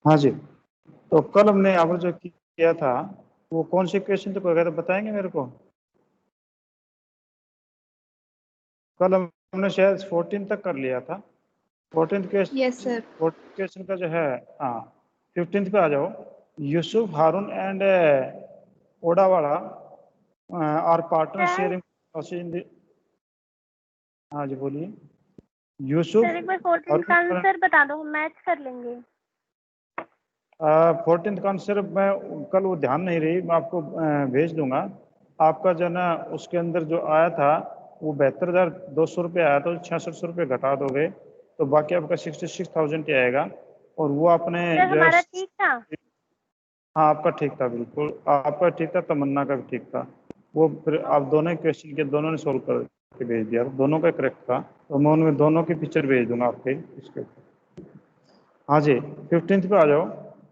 हाँ जी। तो कल हमने यहाँ पर जो किया था वो कौन से क्वेश्चन तक हो गया था बताएंगे मेरे को? कल हमने शायद 14 तक कर लिया था। 14 क्वेश्चन। Yes sir. 14 क्वेश्चन का जो है, हाँ 15 पे आ जाओ। यूसुफ, हारून एंड ओडावाड़ा आर पार्टनर शेयरिंग। हाँ जी बोलिए। यूसुफ, सर एक बार 14 का हारून। आंसर बता दो, हम मैच कर लेंगे। 14 का आंसर मैं कल वो ध्यान नहीं रही, मैं आपको भेज दूंगा। आपका जो ना उसके अंदर जो आया था वो 72,200 रुपये आया, तो 6600 रुपये घटा दोगे तो बाकी आपका 66,000 ही आएगा। और वो आपने सर जो है, हमारा ठीक था। हाँ आपका ठीक था, बिल्कुल आपका ठीक था, तमन्ना का भी ठीक था। वो फिर आप दोनों क्वेश्चन के दोनों ने सोल्व करके भेज दिया, दोनों का करेक्ट था। तो मैं उनमें दोनों की पिक्चर भेज दूंगा आपके इसके ऊपर। हाँ जी 15 पे आ जाओ।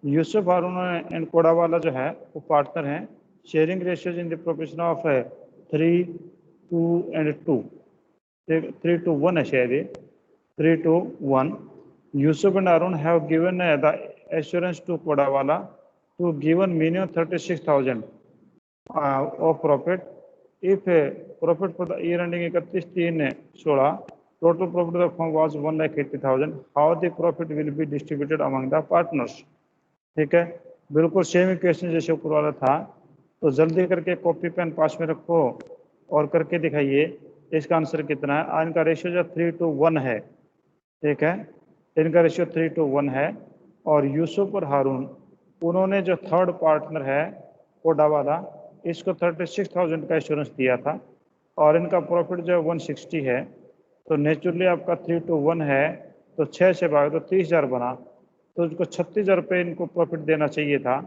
यूसुफ, हारून एंड कोडावाला जो है वो पार्टनर हैं। Sharing ratios in the proportion of 3:2 3:1 है शायद ये, 3:1। Yusuf and Arun have given the assurance to Kodawala to given minimum 36,000 of profit. If profit for the year ending 31/3/16, total profit of the firm was 1,80,000. How the profit will be distributed among the partners? ठीक है, बिल्कुल same ही question जैसे ऊपर वाला था। तो जल्दी करके कॉपी पेन पास में रखो और करके दिखाइए इसका आंसर कितना है। इनका रेशियो जो 3:1 है, ठीक है, इनका रेशियो 3:1 है। और यूसुफ और हारून उन्होंने जो थर्ड पार्टनर है कोडावाला, इसको 36,000 का इंश्योरेंस दिया था और इनका प्रॉफिट जो है 160 है। तो नेचुरली आपका 3:1 है, तो 6 से भाग तो 30,000 बना, तो उसको 36,000 रुपये इनको प्रॉफिट देना चाहिए था।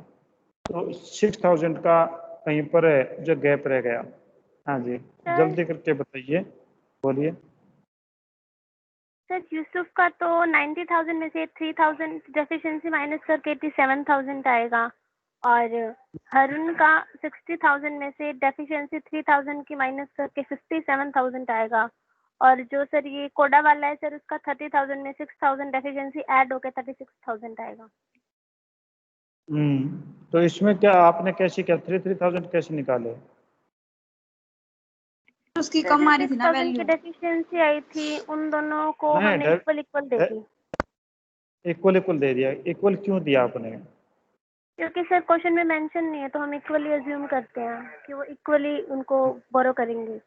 तो 6,000 का कहीं पर जो गैप रह गया। हाँ जी जल्दी करके बताइए, बोलिए। सर यूसुफ का तो 90,000 में से 3,000 डेफिशिएंसी माइनस करके 87,000 आएगा, और हरुण का 60,000 में से डेफिशिएंसी 3,000 की माइनस करके 57,000 आएगा। और जो सर ये कोडा वाला है सर, उसका 30,000 में 6,000 डेफिशिएंसी ऐड होकर 36,000 आएगा। तो इसमें क्या आपने कैसे किया, 3,000 कैसे निकाले? उसकी कम आ रही थी ना 6,000 की वैल्यू। डेफिशिएंसी आई थी, उन दोनों को नहीं हमने इक्वल दे दी। इक्वल दे दिया। इक्वल क्यों दिया आपने? क्योंकि सर क्वेश्चन में मेंशन नहीं है, तो हम इक्वली अज्यूम करते हैं कि वो इक्वली उनको बोरो करेंगे।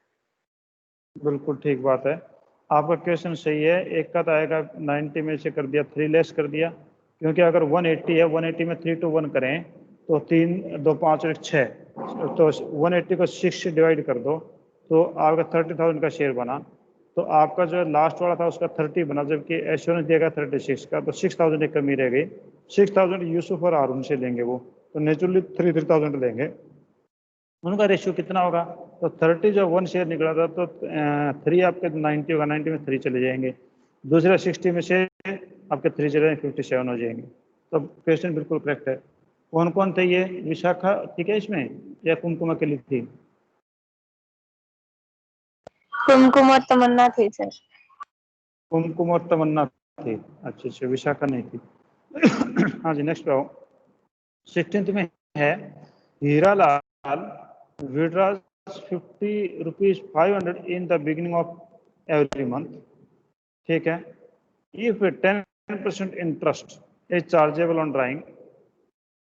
बिल्कुल ठीक बात है, आपका क्वेश्चन सही है। एक का तो आएगा 90 में से कर दिया 3 लेस कर दिया, क्योंकि अगर 180 है, 180 में 3:1 करें तो 3 2 5 और 6, तो 180 को 6 से डिवाइड कर दो तो आपका 30,000 का शेयर बना। तो आपका जो लास्ट वाला था उसका 30 बना, जबकि एश्योरेंस दिया 36 का, तो 6,000 एक कमी रह गई। 6,000 यूसुफ और हारून से लेंगे वो, तो नेचुरली 3,000 लेंगे। उनका रेशियो कितना होगा? तो 30 जो 1 शेयर निकला था, तो 3 आपके 90 होगा, 90 में 3 चले जाएंगे। दूसरा 60 में से आपके 3 चले जाएंगे, 57 हो जाएंगे। तो क्वेश्चन बिल्कुल करेक्ट है। कौन कौन थे ये? विशाखा ठीक है इसमें, या कुमकुम अकेली थी? कुमकुम और तमन्ना थे सर। कुमकुम और तमन्ना थी, अच्छा अच्छा, विशाखा नहीं थी। हाँ जी नेक्स्ट पे आओ। 16th में है Hira Lal withdraws 50 rupees 500 in the beginning of every month, ठीक है। If 10% interest is chargeable on drawing,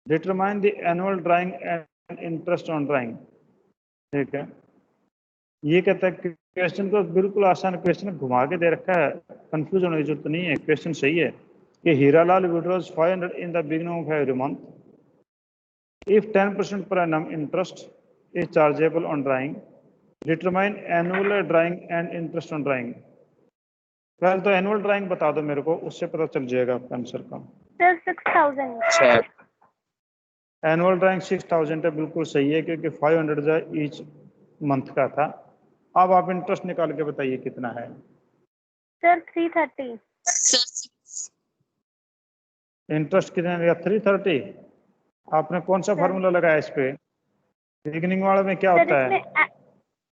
determine the annual drawing and interest on drawing, ठीक है। ये कहता है क्वेश्चन को बिल्कुल आसान क्वेश्चन घुमा के दे रखा है, कंफ्यूज होने की जरूरत नहीं है, क्वेश्चन सही है कि Hiralal withdraws 500 in the beginning of every month, if 10% per annum interest is chargeable on drawing, determine annual drawing and interest on drawing। पहले तो एनुअल ड्राइंग बता दो मेरे को, उससे पता चल जाएगा आपका आंसर का। सर 6,000। एनुअल ड्राइंग 6,000 है, बिल्कुल सही है, क्योंकि 500 जो ईच मंथ का था। अब आप इंटरेस्ट निकाल के बताइए कितना है। सर 330। इंटरेस्ट कितना है? 330। आपने कौन सा फार्मूला लगाया इस पे? बिगिनिंग वाले में क्या होता है?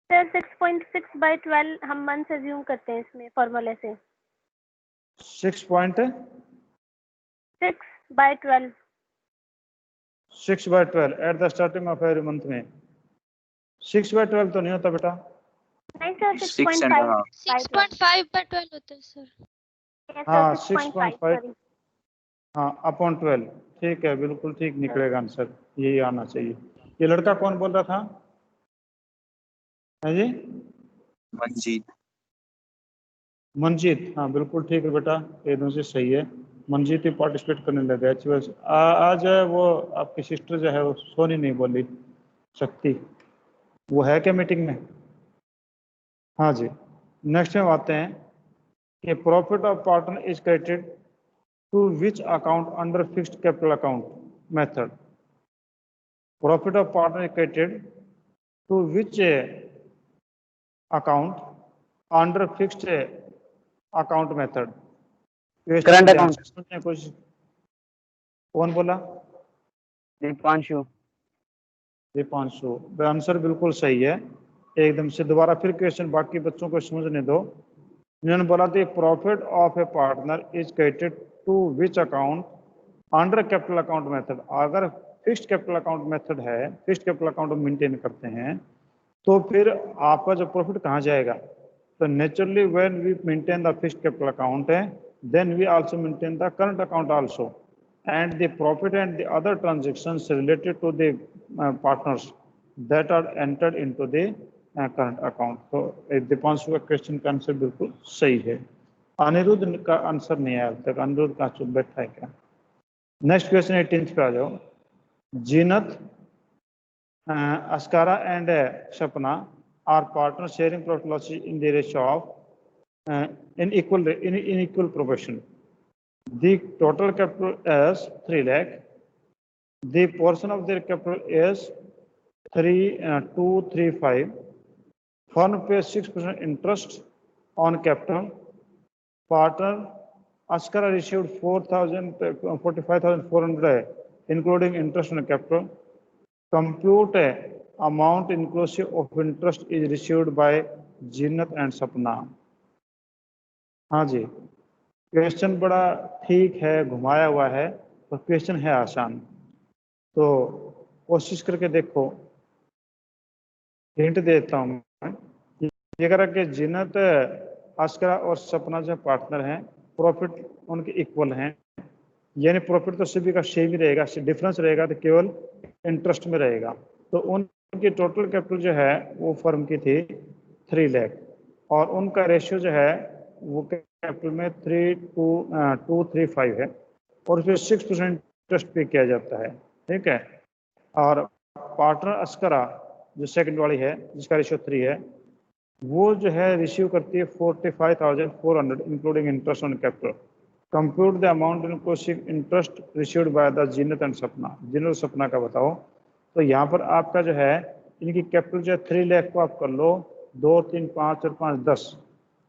सर 6.6/12 हम मंथ अज्यूम करते हैं इसमें फॉर्मूले से। 6.6 6/12। 6/12 at the starting of every month में। 6/12 तो नहीं होता बेटा। नहीं सर, 6 and 1/2 6.5/12 होता है सर। हाँ, 6.5 6.5 सॉरी। हाँ अपॉन 12। ठीक है, बिल्कुल ठीक निकलेगा आंसर, यही आना चाहिए। ये लड़का कौन बोल रहा था? है जी मंजीत। मंजीत, हाँ बिल्कुल ठीक है बेटा, एकदम से सही है। मंजीत ही पार्टिसिपेट करने लगा। अच्छी बात। आज वो आपकी सिस्टर जो है वो सोनी नहीं बोली, शक्ति, वो है क्या मीटिंग में? हाँ जी। नेक्स्ट में आते हैं कि profit of partner is credited to which account under fixed capital account method. Profit of partner is credited to which account under fixed account method. Current account. समझने कुछ। कौन बोला? दीपांशु। दीपांशु, आंसर बिल्कुल सही है एकदम से। दोबारा फिर क्वेश्चन बाकी बच्चों को समझने दो। इन्होंने बोला था profit of a partner is credited to which account under capital account method. अगर फिक्स्ड कैपिटल अकाउंट मेथड है, फिक्स्ड कैपिटल अकाउंट मेंटेन करते हैं, तो फिर आपका जो प्रॉफिट कहाँ जाएगा? तो naturally when we maintain the fixed capital account है, then we also maintain the current account also, and the profit and the other transactions related to the partners that are entered into the current account। तो दीपांशु का question का answer बिल्कुल सही है। अनिरुद्ध का answer नहीं आया अब तक। अनिरुद्ध का चुप बैठा है क्या? नेक्स्ट क्वेश्चन 18 पे आ जाओ। Zeenat, Askara and Sapna are partner sharing profit losses in the ratio of in equal proportion। The total capital is 3 lakh. The portion of their capital is 235. Firm pays 6% interest on capital. Partner Askara received 45,400 including interest on capital. Compute amount inclusive of interest is received by Jinat and Sapna। हाँ जी, question बड़ा ठीक है, घुमाया हुआ है, और question है आसान, तो कोशिश करके देखो। हिंट देता हूँ मैं। ये कह रहा कि जिन्नत, अस्करा और सपना जो पार्टनर हैं, प्रॉफिट उनके इक्वल हैं, यानी प्रॉफिट तो सभी का सेम ही रहेगा। डिफरेंस रहेगा तो केवल इंटरेस्ट में रहेगा। तो उनकी टोटल कैपिटल जो है वो फर्म की थी 3 लाख, और उनका रेशियो जो है वो कैपिटल में 235 है, और उसमें 6% इंटरेस्ट पे किया जाता है। ठीक है। और पार्टनर अस्करा जो सेकंड वाली है, जिसका रेशियो 3 है, वो जो है रिसीव करती है 45,400 including interest on capital. Compute the amount inclusive interest received by the Zeenat and सपना। जीनत और सपना का बताओ। तो यहाँ पर आपका जो है इनकी कैपिटल जो है 3 लाख को आप कर लो 2, 3, 5 और 5, 10,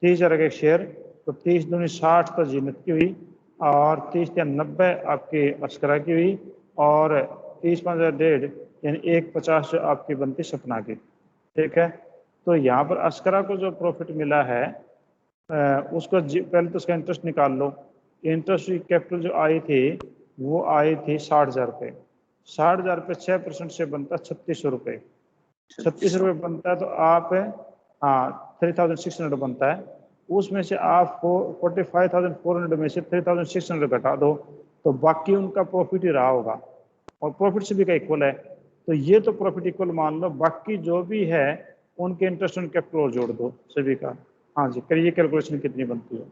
30,000 के शेयर। तो 30 दूनी 60 तो जीनत की हुई, और 30 या 90 आपकी अस्करा की हुई, और 30, 5, 1.5 यानी 150 जो आपकी बनती सपना की। ठीक है। तो यहाँ पर अस्करा को जो प्रॉफिट मिला है उसको पहले तो उसका इंटरेस्ट निकाल लो। इंटरेस्ट कैपिटल जो आई थी वो आई थी 60,000 रुपये। 60,000 रुपये 6% से बनता 3600 रुपये। 36 रुपये बनता है, तो आप हाँ 3600 बनता है। उसमें से आप 45,400 में से 3600 घटा दो, तो बाकी उनका प्रॉफिट ही रहा होगा, और प्रॉफिट सभी का इक्वल है। तो ये तो प्रॉफिट इक्वल मान लो, बाकी जो भी है उनके इंटरेस्ट ऑन कैपिटल जोड़ दो सभी का। हाँ जी, करिए कैलकुलेशन कितनी बनती है।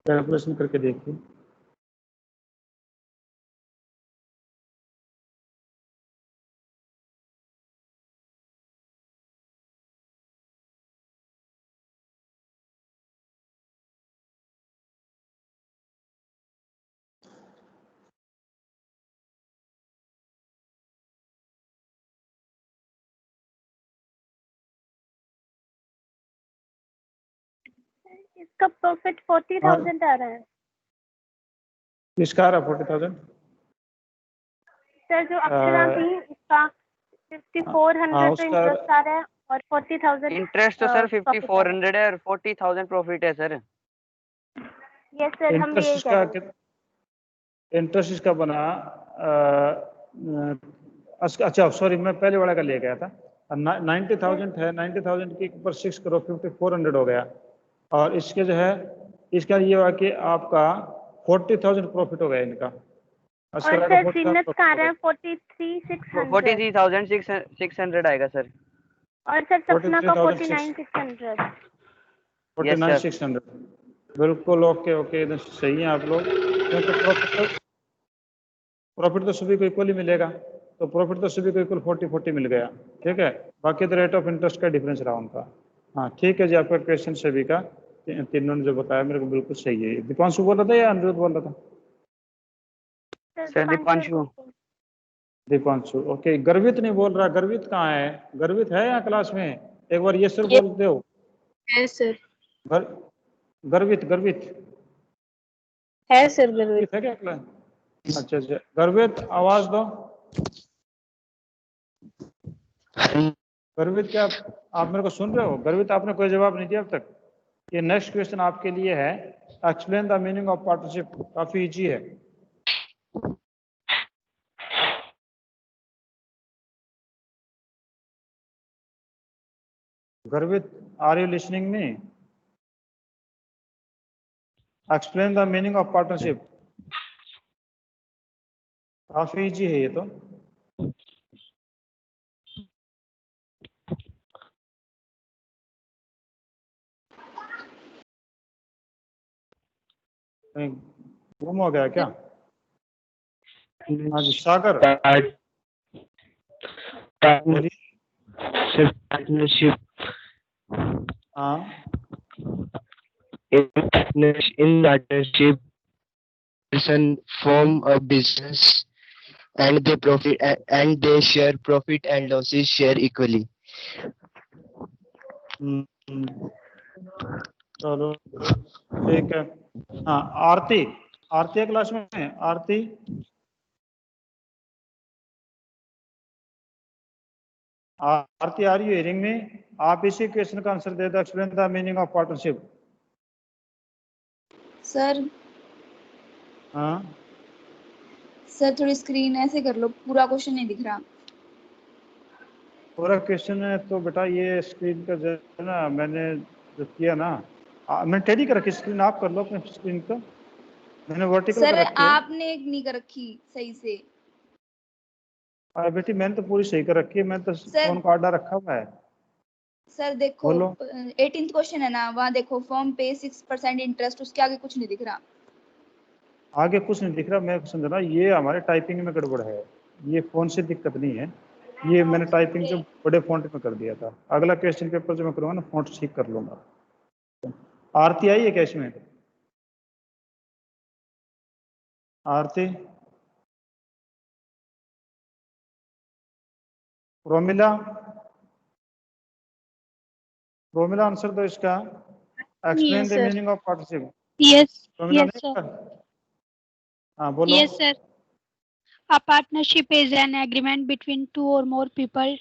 कैलकुलेशन करके देखिए। इसका प्रॉफिट 40,000 आ रहा है किसका आ रहा 40,000? सर। जो अक्षरा थी उसका 5,400 तो उसका इंटरेस्ट आ रहा है, और 40,000 इंटरेस्ट तो सर profit 5400 है और 40,000 प्रॉफिट है सर। यस सर, हम भी इंटरेस्ट यही इसका कह रहे हैं। इंटरेस्ट इसका बना अच्छा सॉरी, मैं पहले वाला का ले गया था। 90,000 है, 90,000 के ऊपर 6 करो 5400 हो गया। और इसके जो है इसका ये हुआ कि आपका 40,000 प्रॉफिट हो गया इनका। और सर सीनत का आ रहा है 43,600 43,600 आएगा सर। और सर सपना का 43,600 49,600। 49,600 बिल्कुल ओके ओके, एकदम सही है आप लोग। प्रॉफिट तो सभी को इक्वली मिलेगा, तो प्रॉफिट तो सभी को इक्वल 40-40 मिल गया। ठीक है, बाकी तो रेट ऑफ इंटरेस्ट का डिफरेंस रहा उनका। हाँ ठीक है जी, आपका क्वेश्चन सभी का तीनों ने जो बताया मेरे को बिल्कुल सही है। दीपांशु बोल रहा था या अनिरुद्ध बोल रहा था? सर दीपांशु। दीपांशु ओके। गर्वित नहीं बोल रहा, गर्वित कहाँ है? गर्वित है यहाँ क्लास में? एक बार ये सर बोल दो। है सर। गर्वित गर्वित है सर गर्वित। गर्वित है क्या क्लास? अच्छा अच्छा, गर्वित आवाज दो। गर्वित क्या आप मेरे को सुन रहे हो? गर्वित आपने कोई जवाब नहीं दिया अब तक। ये नेक्स्ट क्वेश्चन आपके लिए है, explain the meaning of partnership. काफी इजी है। Garvit, are you listening me? Explain the meaning of partnership. काफी इजी है ये तो। गुम हो गया क्या? हाँ जी सागर बोलिए। Partnership हाँ in partnership, person form a business and they share profit and losses share equally. चलो ठीक है। हाँ आरती, आरती है क्लास में? आरती आरती आर यू हियरिंग में? आप इसी क्वेश्चन का आंसर दे दो, explain the meaning of partnership. Sir हाँ सर थोड़ी स्क्रीन ऐसे कर लो, पूरा क्वेश्चन नहीं दिख रहा। पूरा क्वेश्चन है तो बेटा ये स्क्रीन का जो है ना, मैंने जो किया ना, मैंने टेढ़ी कर रखी स्क्रीन, आप कर लो अपने स्क्रीन को। मैंने वर्टिकल सर कर रखी है। आपने एक नहीं कर रखी सही से। अरे बेटी मैंने तो पूरी सही कर रखी है, मैंने तो सर- फोन को आडा रखा हुआ है। सर देखो बोलो। 18th क्वेश्चन है ना, वहाँ देखो फॉर्म पे 6% इंटरेस्ट, उसके आगे कुछ नहीं दिख रहा। आगे कुछ नहीं दिख रहा, मैं समझ रहा ये हमारे टाइपिंग में गड़बड़ है, ये फोन से दिक्कत नहीं है। ये मैंने टाइपिंग जो बड़े फॉन्ट में कर दिया था। अगला क्वेश्चन पेपर जो मैं करूँगा ना, फॉन्ट ठीक कर लूंगा। आरती आई है क्या इसमें? आरती, रोमिला, रोमिला आंसर दो इसका, explain the meaning of partnership. Yes, Romila yes, नहीं sir. है? हाँ बोलो। Yes, sir. A partnership is an agreement between two or more people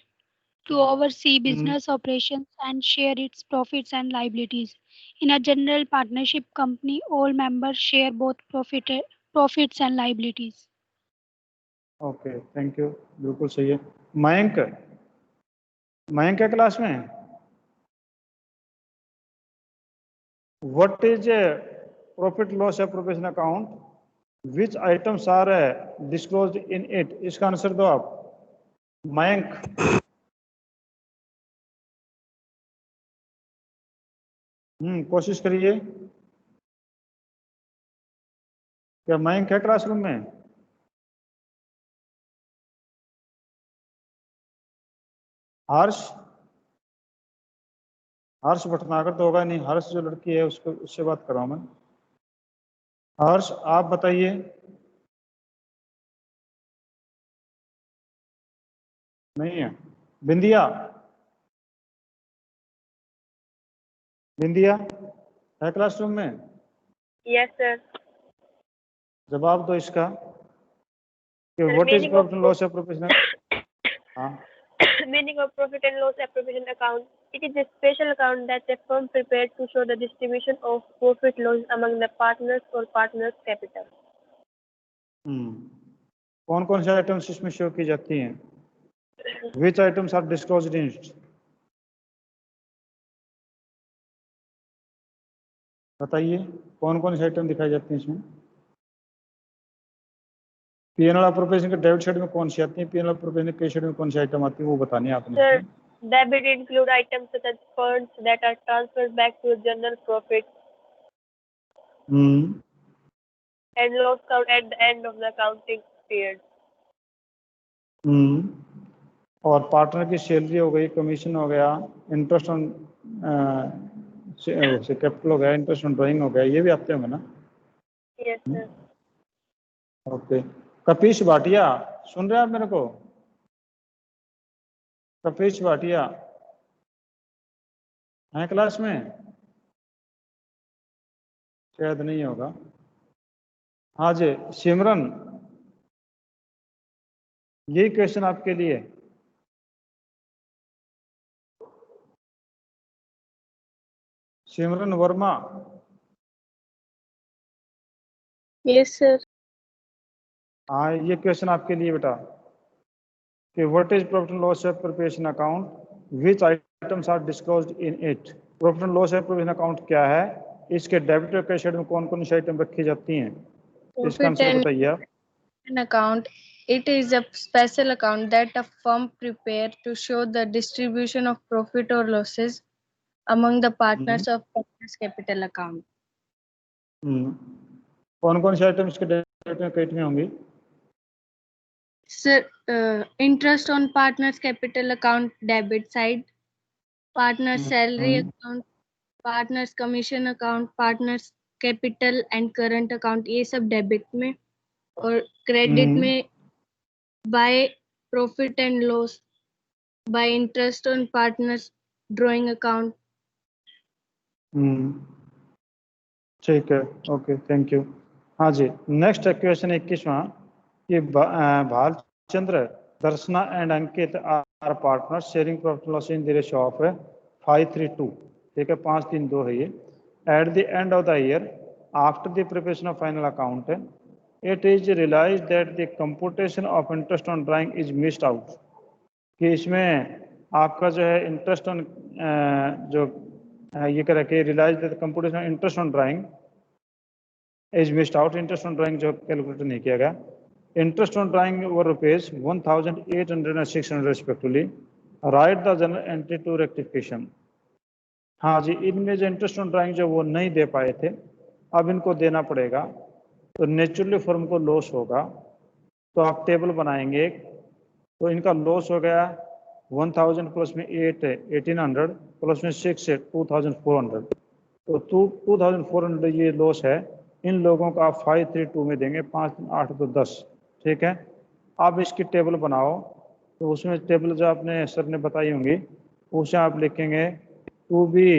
to oversee business operations and share its profits and liabilities. In a general partnership company, all members share both profits and liabilities. Okay thank you, बिल्कुल सही है। मयंक, मयंक है class में? What is profit loss appropriation account, which items are disclosed in it? इसका answer दो आप मयंक। कोशिश करिए। क्या मयंक है क्लासरूम में? हर्ष, हर्ष भटनागर तो होगा नहीं, हर्ष जो लड़की है उसको, उससे बात कर रहा हूं मैं। हर्ष आप बताइए। नहीं है। बिंदिया, बिंदिया है क्लासरूम में? Yes sir. जवाब दो इसका कि what is profit and loss appropriation. हाँ Meaning of profit and loss appropriation account. It is a special account that a firm prepared to show the distribution of profit loss among the partners or partners' capital. कौन कौन से items इसमें show की जाती हैं? Which items are disclosed in it? बताइए कौन कौन से आइटम दिखाई जाते हैं इसमें? पीएनएल अप्रोप्रिएशन के डेबिट साइड में कौन सी आती है? पीएनएल अप्रोप्रिएशन के साइड में कौन सी आइटम आती है वो बतानी है आपने. Sir, debit include items such as funds that are transferred back to general profit and loss count at the end of the accounting period. और पार्टनर की सैलरी हो गई, कमीशन हो गया, इंटरेस्ट ऑन कैपिटल हो गया, इंटरेस्ट ऑन ड्राइंग हो गया, ये भी आते होंगे ना? Yes, sir. ओके. कपीश भाटिया, सुन रहे हैं आप मेरे को? कपीश भाटिया है क्लास में? शायद नहीं होगा. हाँ जी सिमरन, यही क्वेश्चन आपके लिए. सिमरन वर्मा. Yes, sir. हाँ ये क्वेश्चन आपके लिए बेटा कि what is profit and loss appropriation account, which items are disclosed in it. Profit and loss appropriation account क्या है, इसके डेबिट और क्रेडिट साइड में कौन कौन सी आइटम रखी जाती हैं, इसका आंसर बताइए आप. An account. It is a special account that a firm prepare to show the distribution of profit or losses among the partners of partners capital account. कौन कौन से आइटम इसके डेबिट में क्रेडिट में होंगी? Sir, interest on partners capital account debit side, partners salary account, partners commission account, partners capital and current account, ये सब debit में. और क्रेडिट में by profit and loss, bye interest on partners drawing account. ठीक है, okay thank you. हाँ जी next question 21वां कि Bhalchandra, Darshana and Ankit are partner sharing profit loss in the ratio of 5:3:2. ठीक है 5:3:2 है ये. At the end of the year after the preparation of final account it is realized that the computation of interest on drawing is missed out. कि इसमें आपका जो है interest on जो ये कह रहा है कि realise that computation interest on drawing is missed out. Interest on drawing जो कैलकुलेट नहीं किया गया. Interest on drawing were rupees 1,800 and 600 respectively. Right the journal entry to rectification. हाँ जी इनमें जो इंटरेस्ट ऑन ड्राइंग जो वो नहीं दे पाए थे अब इनको देना पड़ेगा, तो नेचुरली फर्म को लॉस होगा. तो आप टेबल बनाएंगे, तो इनका लॉस हो गया 1000 प्लस में 8 है 1800 प्लस में 6 है 2400. तो 2400 ये लॉस है. इन लोगों का आप 5:3:2 में देंगे. 5 8 तो 10. ठीक है आप इसकी टेबल बनाओ. तो उसमें टेबल जो आपने सर ने बताई होंगी उसे आप लिखेंगे टू बी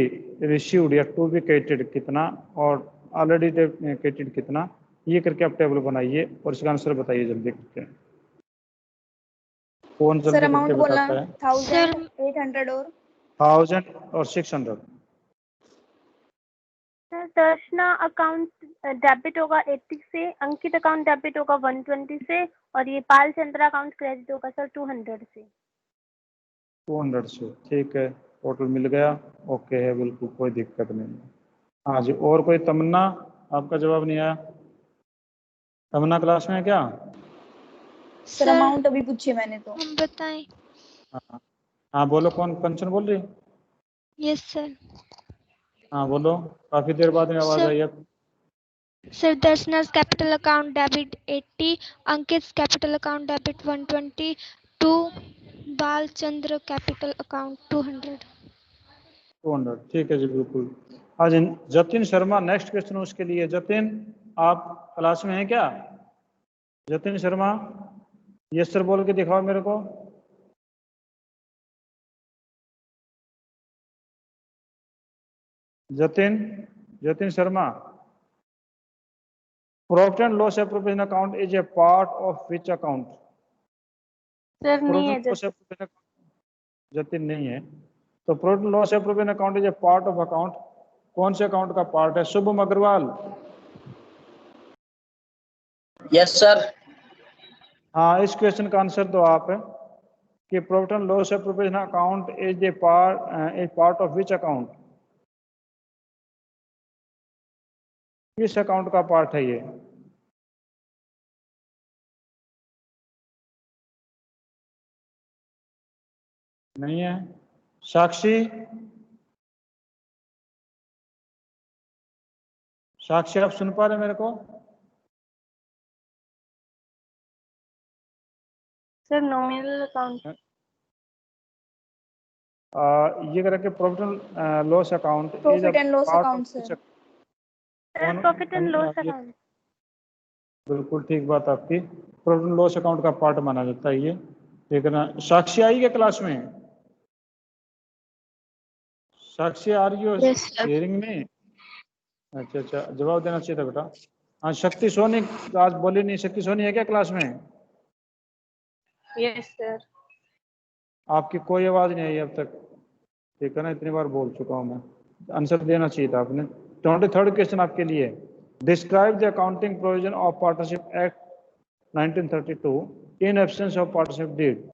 रिसीव्ड या टू बी क्रेडिटेड कितना और ऑलरेडी क्रेडिटेड कितना, ये करके आप टेबल बनाइए और इसका आंसर बताइए जल्दी करके. कौन जल्दी करके बताता है? 1800 और 1000 और 600. सर दर्शना अकाउंट डेबिट होगा 80 से, अंकित अकाउंट डेबिट होगा 120 से, और ये पालचंद्र अकाउंट क्रेडिट होगा सर 200 से. 200 से. ठीक है टोटल मिल गया. ओके है बिल्कुल कोई दिक्कत नहीं. हाँ जी और कोई? तमन्ना आपका जवाब नहीं आया. तमन्ना क्लास में है क्या? सर अमाउंट अभी पूछे मैंने तो. हम बताएं. हाँ बोलो. कौन कंचन बोल रही? Yes sir. हाँ बोलो. काफी देर बाद में आवाज आई अब. Sir Darshana's capital account debit 80, Ankit capital account debit 120, to Balchandra capital account 200. ठीक है जी बिल्कुल. हाँ जी जतिन शर्मा नेक्स्ट क्वेश्चन उसके लिए. जतिन आप क्लास में हैं क्या? जतिन शर्मा यस सर बोल के दिखाओ मेरे को. Jatin Sharma. Profit and loss appropriation account is a part of which account? Sir नहीं है जतिन नहीं है। तो profit and loss provision account is a part of account, कौन से अकाउंट का पार्ट है? शुभम अग्रवाल। Yes sir. हाँ, इस क्वेश्चन का आंसर दो आप कि profit and loss provision account is a part of which account? किस अकाउंट का पार्ट है ये? नहीं है। साक्षी, साक्षी आप सुन पा रहे मेरे को? Sir nominal account. ये करके profit and loss account is a profit and loss part account of, sir. Sir profit and loss account. बिल्कुल ठीक बात आपकी, प्रॉफिट एंड लॉस अकाउंट का पार्ट माना जाता है ये। ठीक है ना? साक्षी आई क्या क्लास में? साक्षी आ रही हो हियरिंग में? अच्छा अच्छा, जवाब देना चाहिए था बेटा। हाँ, शक्ति सोनी आज बोली नहीं। शक्ति सोनी है क्या क्लास में? Yes, sir. आपकी कोई आवाज नहीं आई अब तक। ठीक है ना, इतनी बार बोल चुका हूँ मैं, आंसर देना चाहिए था आपने। 23rd क्वेश्चन आपके लिए, describe the accounting provision of partnership act 1932 in absence of partnership deed.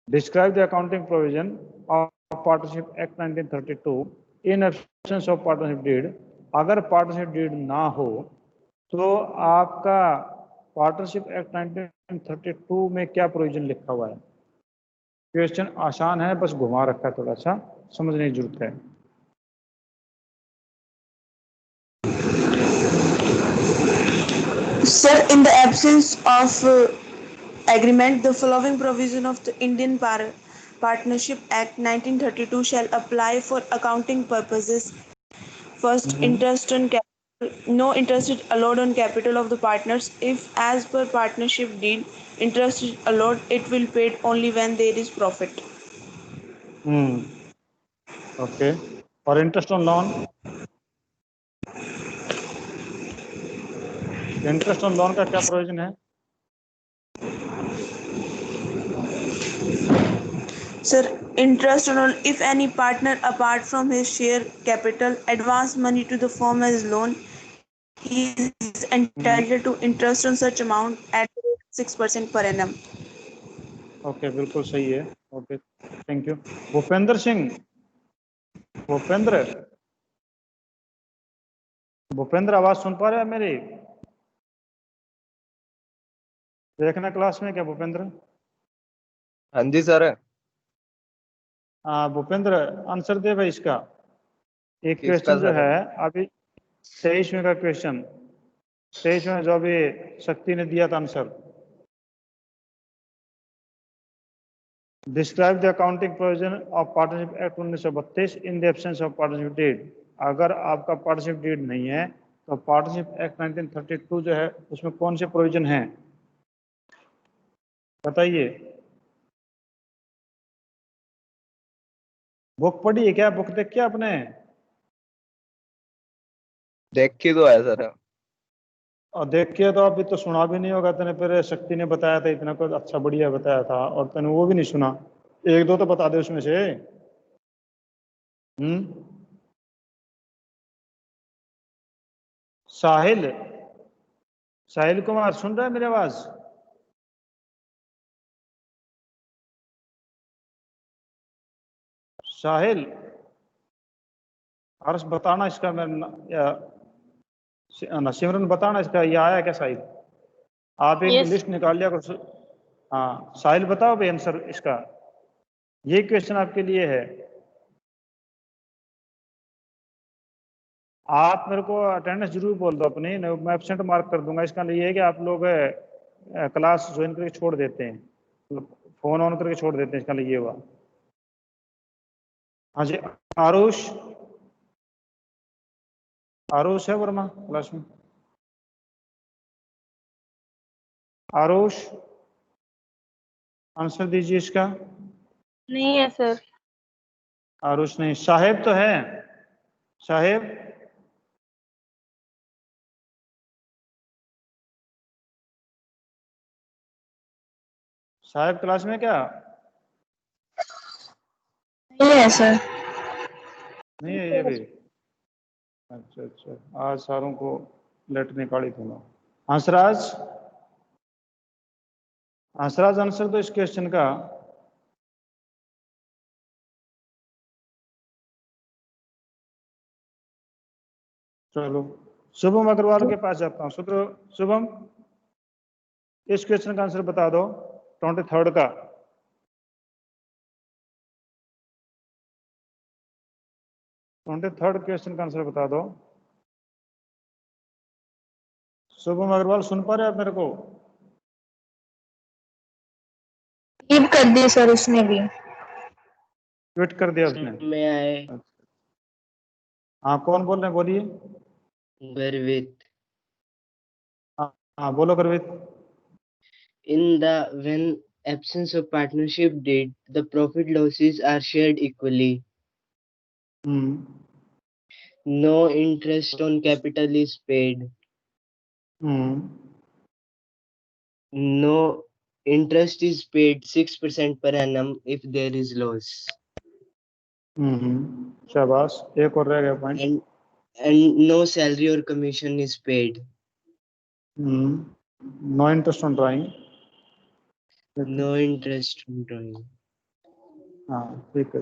Describe the accounting provision of partnership act 1932 in absence of partnership deed. अगर पार्टनरशिप डीड ना हो तो आपका पार्टनरशिप एक्ट 1932 में क्या प्रोविजन लिखा हुआ है? क्वेश्चन आसान है, बस घुमा रखा है, थोड़ा सा समझने की जरूरत है। Sir, in the absence of agreement, the following provision of the Indian Partnership Act 1932 shall apply for accounting purposes. First, interest on capital. No interest is allowed on capital of the partners. If, as per partnership deed, interest is allowed, it will paid only when there is profit. Okay, और interest on loan? Interest on loan का क्या provision है? Sir, interest on if any partner apart from his share capital advance money to the firm as loan, he is entitled to interest on such amount at 6% per annum. Okay, बिल्कुल सही है। Okay, thank you. Bhupendra Singh, Bhupendra, Bhupendra आवाज सुन पा रहे हैं मेरी? देखना class में क्या भूपेंद्र? हाँ जी सर। हाँ भूपेंद्र, आंसर दे भाई इसका। एक किसका क्वेश्चन जो सर? है अभी 23वें का क्वेश्चन, 23वें जो अभी शक्ति ने दिया था answer. Describe the accounting provision of partnership act 1932 in the absence of partnership deed. अगर आपका पार्टनरशिप डीड नहीं है तो पार्टनरशिप एक्ट 1932 जो है उसमें कौन से प्रोविजन हैं बताइए। बुक पढ़ी है क्या? बुक देख क्या आपने? देखी तो है सर। और देख के तो अभी तो सुना भी नहीं होगा तेने, फिर शक्ति ने बताया था इतना कुछ अच्छा बढ़िया बताया था और तेने वो भी नहीं सुना। एक दो तो बता दे उसमें से। साहिल, साहिल कुमार सुन रहा है मेरी आवाज? साहिल, हर्ष बताना इसका, मैं सिमरन बताना इसका ये आया क्या साहिल? आप एक Yes. लिस्ट निकाल लिया करो। हाँ साहिल बताओ भाई आंसर इसका। ये क्वेश्चन आपके लिए है। आप मेरे को अटेंडेंस जरूर बोल दो अपनी, मैं एब्सेंट मार्क कर दूंगा। इसका ये है कि आप लोग क्लास ज्वाइन करके छोड़ देते हैं, फोन ऑन करके छोड़ देते हैं, इसका ये हुआ। हाँ जी, आरुष, आरुष है वर्मा क्लास में? आरुष, आंसर दीजिए इसका। नहीं है सर। आरुष नहीं। साहेब तो है, साहेब? साहेब क्लास में क्या? नहीं है सर। नहीं है ये भी? अच्छा अच्छा, आज सारों को लेटर निकाली थी ना। हंसराज, हंसराज आंसर दो इस क्वेश्चन का। चलो शुभम अग्रवाल के पास जाता हूँ। शुभम, इस क्वेश्चन का आंसर बता दो, 23rd का। थर्ड क्वेश्चन का आंसर बता दो। शुभम अग्रवाल, सुन पा रहे आप मेरे को? लीव कर दी सर उसने भी। ट्वीट कर दिया उसने? मैं आए। हाँ, कौन बोल रहे हैं, बोलिए। गर्वित। हाँ बोलो गर्वित। In the when absence of partnership deed, the profit losses are shared equally. No interest on capital is paid. No interest is paid 6% per annum if there is loss. शाबाश, एक और रह गया point. And no salary or commission is paid. No interest on drawing. No interest on drawing. हाँ ठीक है।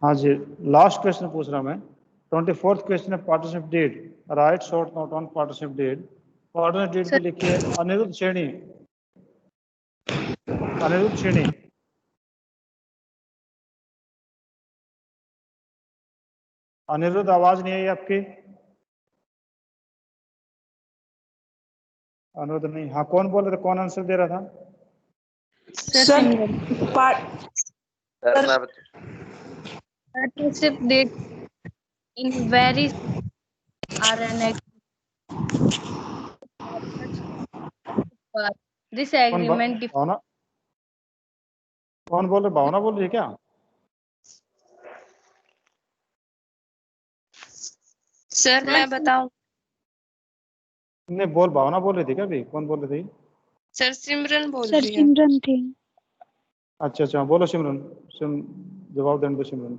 हाँ जी, last question पूछ रहा मैं। 24th क्वेश्चन है partnership deed. Write short note on partnership deed. Partnership deed पे लिखिए अनिरुद्ध श्रेणी। अनिरुद्ध श्रेणी। अनिरुद्ध, आवाज नहीं आई आपकी। अनिरुद्ध नहीं। हाँ, कौन बोल रहे थे, कौन आंसर दे रहा था? Partnership did in very are an this agreement भावना, कौन बोल रहे? भावना बोल रही है क्या? सर मैं बताऊं? नहीं, भावना बोल रही थी क्या अभी? कौन बोल रही थी? सर सिमरन बोल सर रही है। सिमरन थी। अच्छा अच्छा, बोलो सिमरन। जवाब देने दो सिमरन।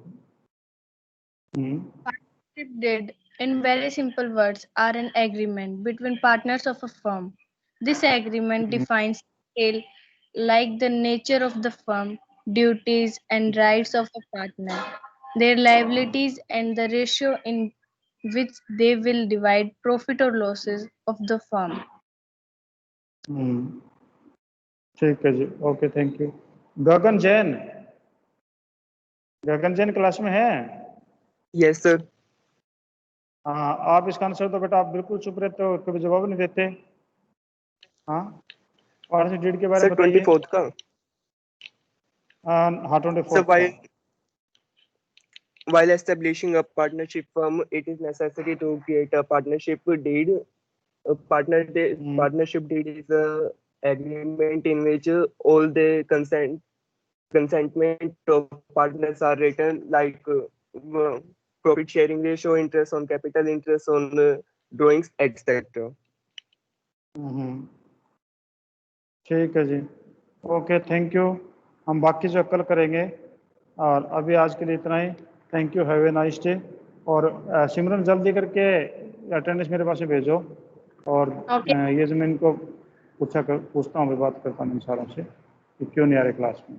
Partnership deed, in very simple words, are an agreement between partners of a firm. This agreement defines detail like the nature of the firm, duties and rights of a partner, their liabilities and the ratio in which they will divide profit or losses of the firm. ठीक है जी, okay, thank you. Gagan Jain, Gagan Jain class में है? Yes sir. हाँ, आप इसका answer तो बेटा, आप बिल्कुल चुप रहते हो, कभी जवाब नहीं देते। हाँ, पार्टनरशिप डीड के बारे में सर बताइए। 24th का। हाँ 24 So का। while establishing a partnership firm, it is necessary to create a partnership deed. A partnership deed is a agreement in which all the consentment of partners are written, like profit sharing ratio, interest on capital, interest on drawings, etc. ठीक है जी, okay, thank you. हम बाकी जो कल करेंगे, और अभी आज के लिए इतना ही। Thank you, have a nice day. और सिमरन जल्दी करके अटेंडेंस मेरे पास से भेजो। और ये जो मैं इनको पूछता हूँ, मैं बात करता हूँ इन सारों से कि क्यों नहीं आ रहे क्लास में।